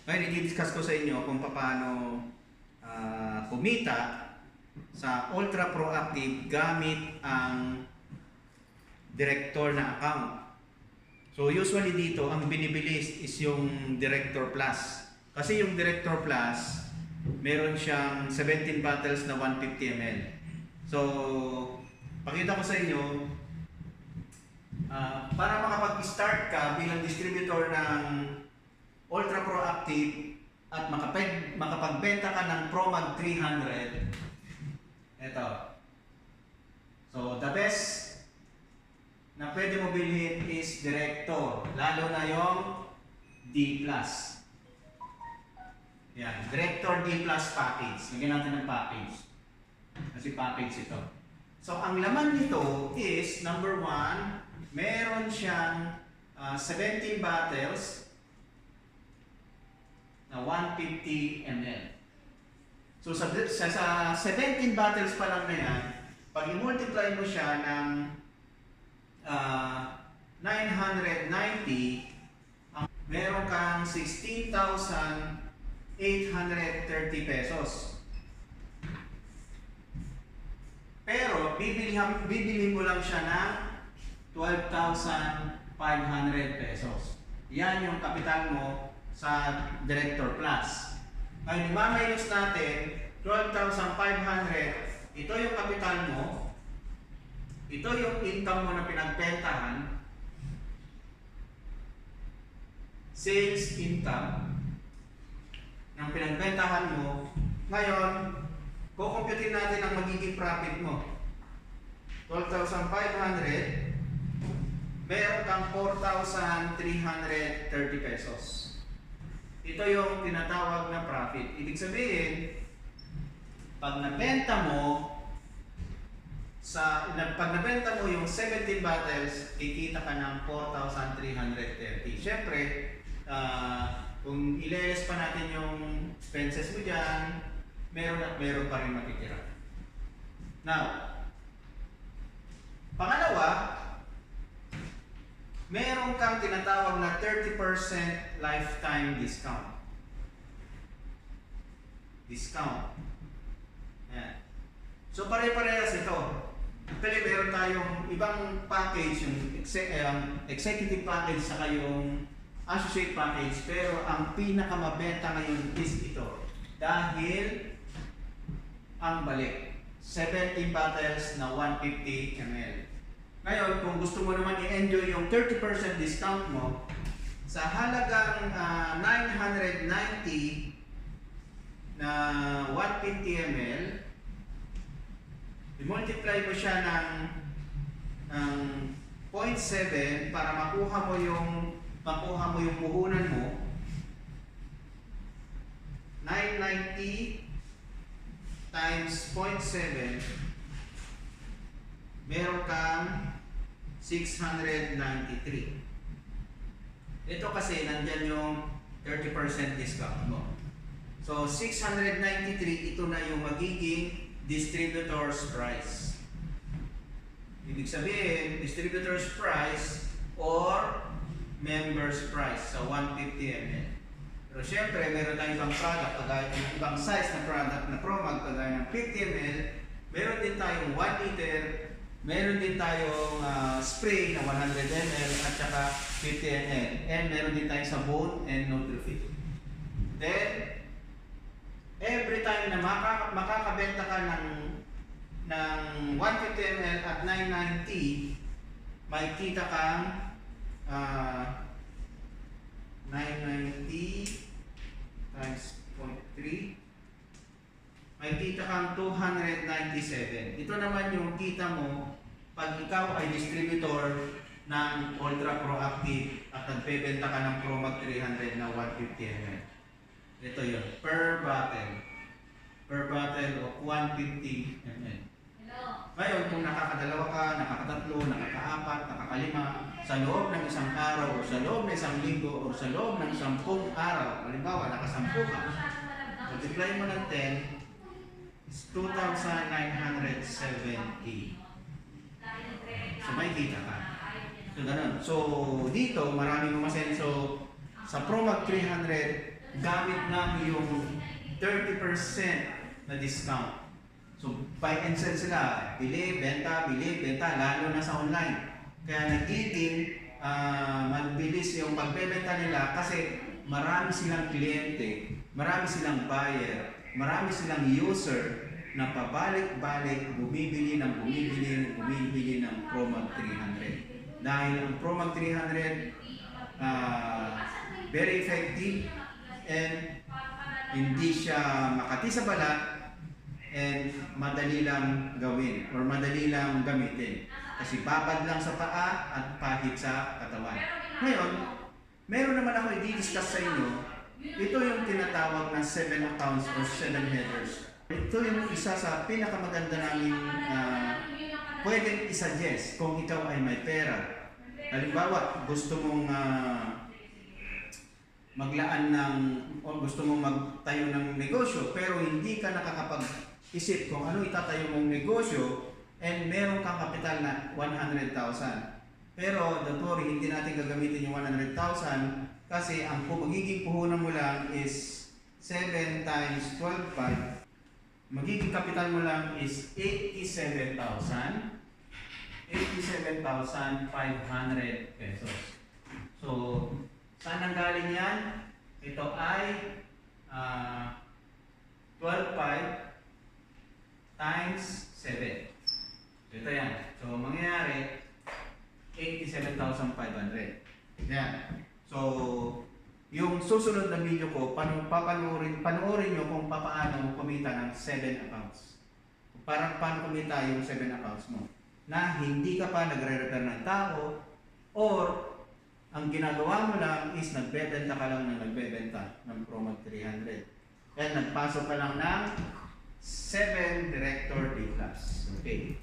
Ngayon, i-discuss ko sa inyo kung paano kumita sa Ultra Proactive gamit ang Director na account. So usually dito, ang binibilis is yung Director Plus. Kasi yung Director Plus, meron siyang 17 bottles na 150 ml. So, pakita ko sa inyo, para makapag-start ka bilang distributor ng Ultra Proactive at makapagbenta ka ng ProMag 300, ito. So, the best na pwede mo bilhin is Director, lalo na yung D+. Yan, Director D+ package. Lagyan natin ng package. Kasi package ito. So, ang laman nito is, number 1, meron siyang 17 bottles na 150 ml. So, sa 17 bottles pa lang na yan, pag i-multiply mo siya ng 990, meron kang 16,830 pesos. Pero, bibili mo lang siya ng 12,500 pesos. Yan yung kapital mo sa Director Plus. Ngayon, i-minus natin 12,500. Ito yung kapital mo. Ito yung income mo na pinagbentahan. Sales income ng pinagbentahan mo. Ngayon, kukumputin natin ang magiging profit mo. 12,500. Meron kang 4,330 pesos. Ito yung tinatawag na profit. Ibig sabihin, pag nabenta mo yung 17 bottles, kikita ka ng 4,330. Siyempre, kung ileles pa natin yung expenses mo dyan, meron pa rin matitira. Now, pangalawa, meron kang tinatawag na 30% lifetime discount. Ayan. So, pare-parehas ito. Actually, meron tayong ibang package, yung executive package saka yung associate package, pero ang pinakamabenta ngayon is ito. Dahil ang balik, 17 bottles na 150 ml. Ngayon, kung gusto mo naman i-enjoy yung 30% discount mo, sa halagang 990 na 150 ml, i-multiply mo siya ng 0.7 para makuha mo yung puhunan mo. 990 times 0.7, meron kang 693. Ito kasi nandyan yung 30% discount mo. So 693, ito na yung magiging distributor's price. Ibig sabihin, distributor's price or member's price sa 150 ml. Pero syempre, meron tayong ibang product, kagaya ng ibang size na product na ProMag, kagaya ng 50 ml. Meron din tayong 1 liter, meron din tayong spray na 100 ml at saka 50 ml. And meron din tayong sabon and Nutrifit. Then, every time na makakabenta ka ng 150 ml at 990, may kita kang 990 times 0.3, may kita kang 297. Ito naman yung kita mo pag ikaw ay distributor ng Ultra Proactive at nagbebenta ka ng ProMag 300 na 150 ml. Ito yun, per bottle of 150 ml. Ngayon, kung nakakadalawa ka, nakakatatlo, nakakaapat, nakaka5, sa loob ng isang araw, o sa loob ng isang linggo, o sa loob ng 10 araw, halimbawa, nakasampu ka, multiply mo ng 10, is 2,970. So, may kita ka. So, ganun. So, dito, maraming umasenso sa ProMag 300, gamit ng yung 30% na discount. So, buy and sell sila. Bili, benta, lalo na sa online. Kaya nagiging magbilis yung pagbebenta nila kasi marami silang kliyente, marami silang buyer, marami silang user na pabalik-balik bumibili ng ProMag 300. Dahil ang ProMag 300 very effective and hindi siya makati sa balat and madali lang gawin or madali lang gamitin. Kasi babad lang sa paa at pahit sa katawan. Ngayon, meron naman ako i-discuss sa inyo. Ito yung tinatawag na 7 accounts or 7 headers. Ito yung isa sa pinakamaganda namin pwedeng isuggest kung ikaw ay may pera. Halimbawa, gusto mong maglaan ng o gusto mong magtayo ng negosyo pero hindi ka nakakapag-isip kung ano itatayo mong negosyo and meron kang kapital na 100,000. Pero don't worry, hindi natin gagamitin yung 100,000 kasi ang magiging puhunan mo lang is 7 times 12.5. Magiging kapital mo lang is 87,500 pesos. So, saan ang galing yan? Ito ay 12.5 times 7. So, ito yan. So, mangyayari 87,500. Yan. So, yung susunod na video ko, panoorin nyo kung paano kumita ng 7 accounts. Paano kumita yung 7 accounts mo. Na hindi ka pa nagre-refer ng tao or ang ginagawa mo lang is nagbebenta ka lang ng ProMag 300. And nagpasok ka lang ng 7 Director D class. Okay.